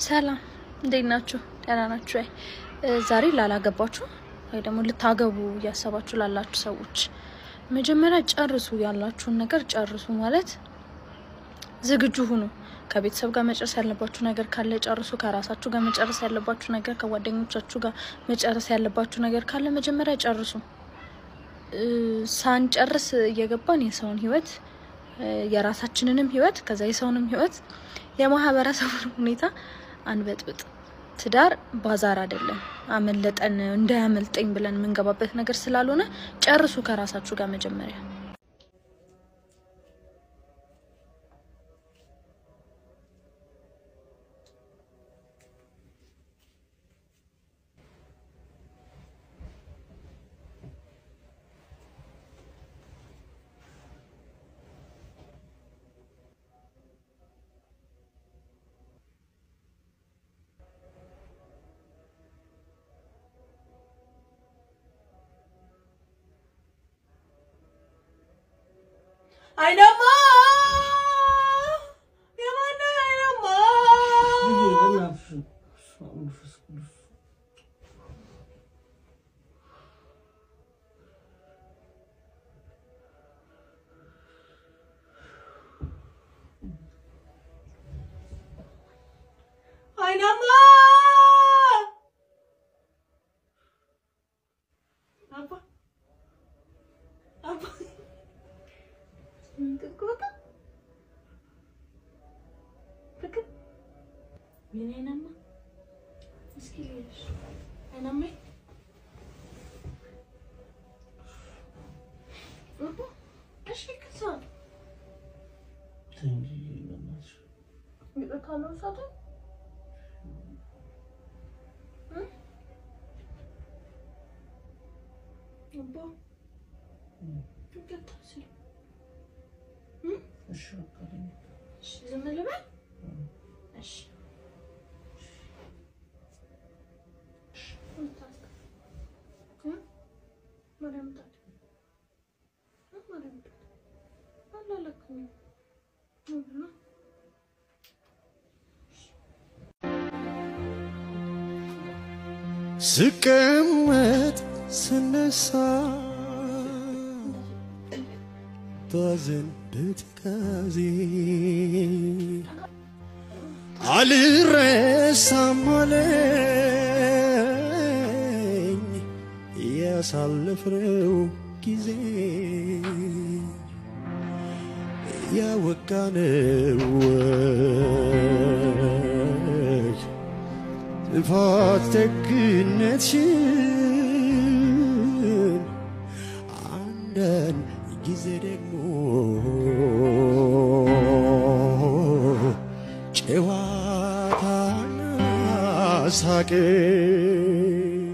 ሰላም እንዴት ናችሁ? ደህና ናችሁ? ዛሬ ላላገባችሁ ወይ ደግሞ ልታገቡ ያሰባችሁ ላላችሁ ሰዎች መጀመሪያ ጨርሱ ያላችሁን ነገር ጨርሱ ማለት ዝግጁ ሁኑ። ከቤተሰብ ጋር መጨረስ ያለባችሁ ነገር ካለ ጨርሱ። ከራሳችሁ ጋር መጨረስ ያለባችሁ ነገር ከጓደኞቻችሁ ጋር መጨረስ ያለባችሁ ነገር ካለ መጀመሪያ ጨርሱ። ሳንጨርስ እየገባን የሰውን ህይወት የራሳችንንም ህይወት ከዛ የሰውንም ህይወት የማህበረሰቡን ሁኔታ አንበጥብጥ። ትዳር ባዛር አይደለም። አመለጠን እንዳያመልጠኝ ብለን መንገባበት ነገር ስላልሆነ ጨርሱ ከራሳችሁ ጋር መጀመሪያ። I know more. You want to know more. I know more. Apa? Apa? Kota? Pergi? Mana nama? Sekalian. Nama? Apa? Asyik kesal. Tinggi nama. Bila kalau satu? Apa? Pergi tak sih? الشركة زي ما لبن؟ ماشي. مريم طاط. مريم طاط. الله لك. سكمت سنسا تازن بتكازي على الرسام علين يا سالفرو كيزي يا وكانوك فاتك نتشين عندن جزء دمو جواتنا ساكن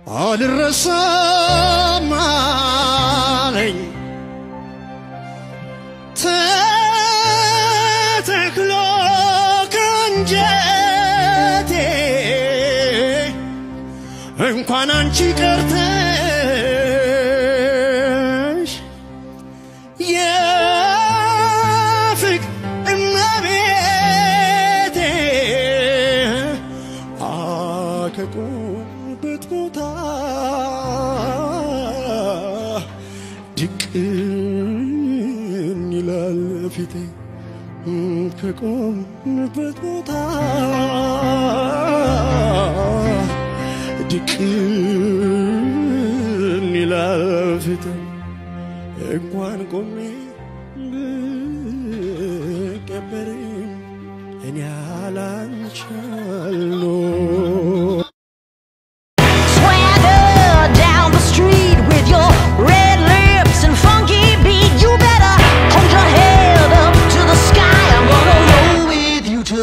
على الرسام علي تتكلو كنجتي እንኳን አንቺ ቀርተሽ የፍቅር እመቤቴ ከቆምኩበት ቦታ ድቅን ይላል ፊቴ ከቆምኩበት ቦታ ድቅን ይላል ፊቴ እንኳን ቆሜ ልቀበርም እኔ አላንቻለሁ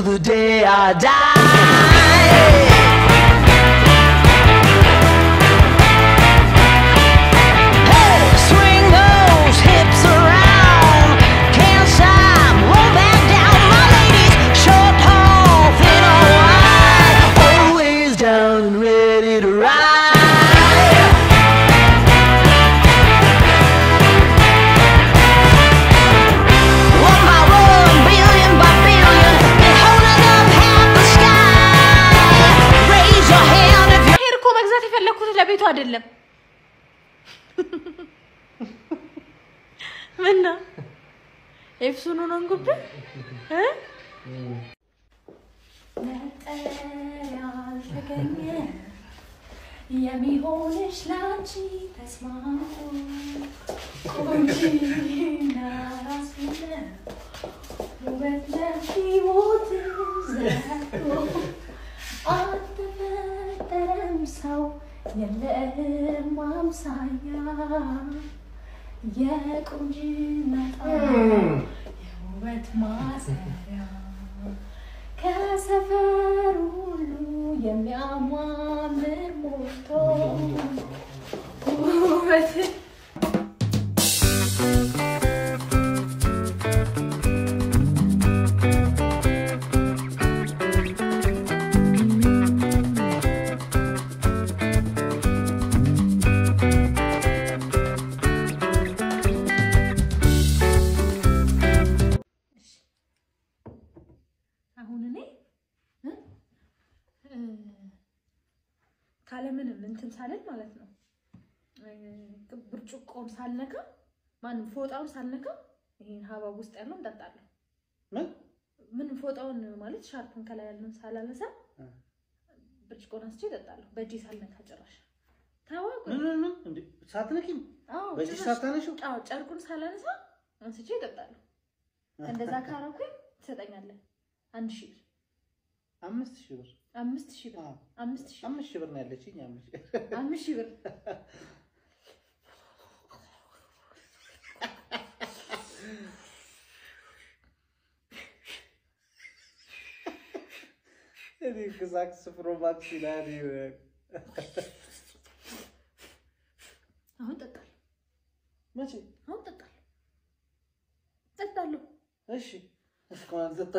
the day I die. Hey, swing those hips around. Can't stop, roll back down. My ladies, short, tall, thin or wide. አይደለም ምንና ኤፍሱኑ ነው እንግዲህ መጠሪያል ተገኘ የሚሆንሽ ላንቺ ተስማምቶ ቆንጂና ራስነ ውበት ለሕይወት ዘቶ አልተፈጠረም ሰው የለም አምሳያ የቆንጂና የውበት ማሰሪያ ከሰፈሩ ሁሉ የሚያማምር ሞልቶ ውበት ካለምንም እንትን ሳለን ማለት ነው ብርጭቆን ሳልነካ ማንም ፎጣውን ሳልነካ ይሄን ሀባብ ውስጥ ያለው እንጠጣለን ምን ፎጣውን ማለት ሻርፑን ከላይ ያለውን ሳላነሳ ብርጭቆን አስቼ እጠጣለሁ በእጄ ሳልነካ ጭራሽ ታዋቁ ምን እንዴ ሳትነኪም በእጄ ሳታነሺው ጨርቁን ሳላነሳ አንስቼ እጠጣለሁ እንደዛ ካረኩኝ ትሰጠኛለህ 1000 ብር 5000 ብር 5000 ብር 5000 ብር ነው ያለችኝ 5000 ብር እኔ ከዛክስ ፕሮማክስ ይላል አሁን ጠጣለሁ መቼ አሁን ጠጣለሁ እሺ እስካሁን ጠጣ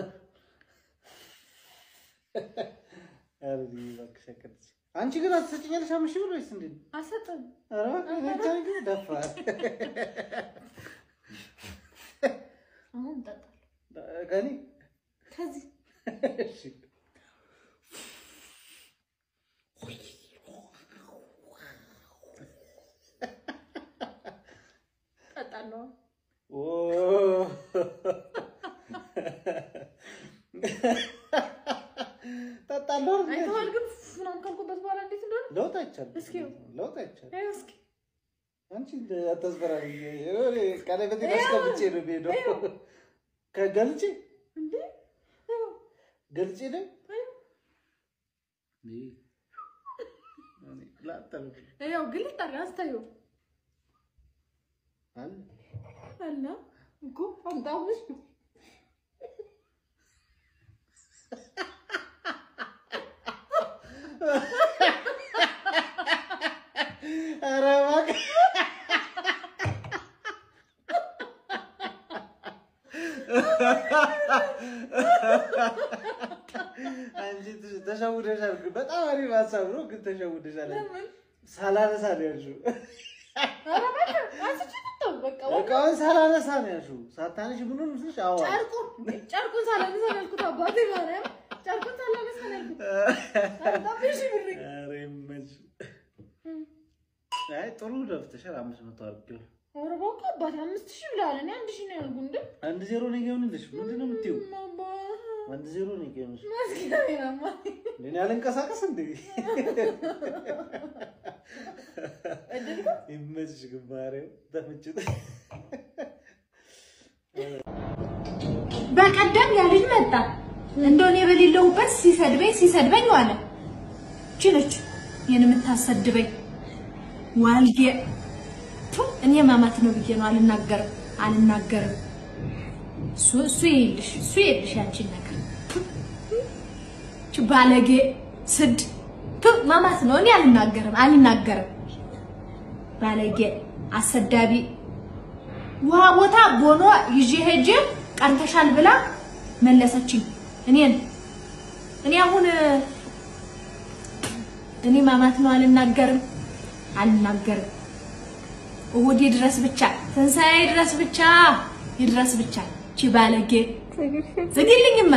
አርዲ ባክሸከት አንቺ ግን አትሰጪኛለሽ 5000 ብር ወይስ እንዴ አሰጠም ኧረ እኔ ደፋ አሁን ጠጣለሁ ከኔ ከዚህ እሺ ጠጣለሁ ኦ ጠጣለሁ አይተዋል ግን ፍናን ካልኩበት በኋላ እንዴት እንደሆነ ለውጥ አይቻልም እስኪ እስኪ አንቺ አታስፈራሪ ቀለበት ያስቀምጬ ነው ቤዶ ከገልጪ እንዴ ገልጪ ነው ላጣው ያው ግልጥ አስተዩ አላ እኮ አንታውሽ አረባክ አንቺ ተሸውደሻል በጣም አሪፍ ሀሳብ ነው ግን ተሸውደሻል ሳላነሳ ነው ያልሽው አረባክ አንቺ ተጠው በቃ ሳላነሳ ነው ያልሽው ሳታነሽ ምኑን ምስልሽ አዋ ጨርቁን ሳላነሳ ነው ያልኩት አባቴ ማርያም ጨርቁን ሳላነሳ ነው ያልኩት አጣብሽ ብር አሬ መች አይ ጥሩ ደፍተሻል 500 አርገው አረባክ አባቴ 5000 ብላል እኔ 1000 ነው ያልኩት እንዴ 10 ነው ይገውንልሽ ምንድነው የምትይው 10 ነው ይገውንልሽ መስኪናማ ለኔ አልንቀሳቀስ እንዴ እድልኩ ይመችሽ ግባሬው ተመችቶ በቀደም ያ ልጅ መጣ እንደሆነ የበሌለውበት ሲሰድበኝ ዋለ ችነች የኔ የምታሰድበኝ ዋልጌ እኔ ማማት ነው ብዬ ነው አልናገርም እሱ ይልሽ ያንቺን ነገር ባለጌ ስድ ማማት ነው እኔ አልናገርም ባለጌ አሰዳቢ ውሃ ቦታ ቦኖ ይዤ ሄጄ ቀንተሻል ብላ መለሰችኝ እኔ አሁን እኔ ማማት ነው አልናገርም እሁድ ይድረስ ብቻ ትንሳኤ ይድረስ ብቻ ቺ ባለጌ ዝግልኝማ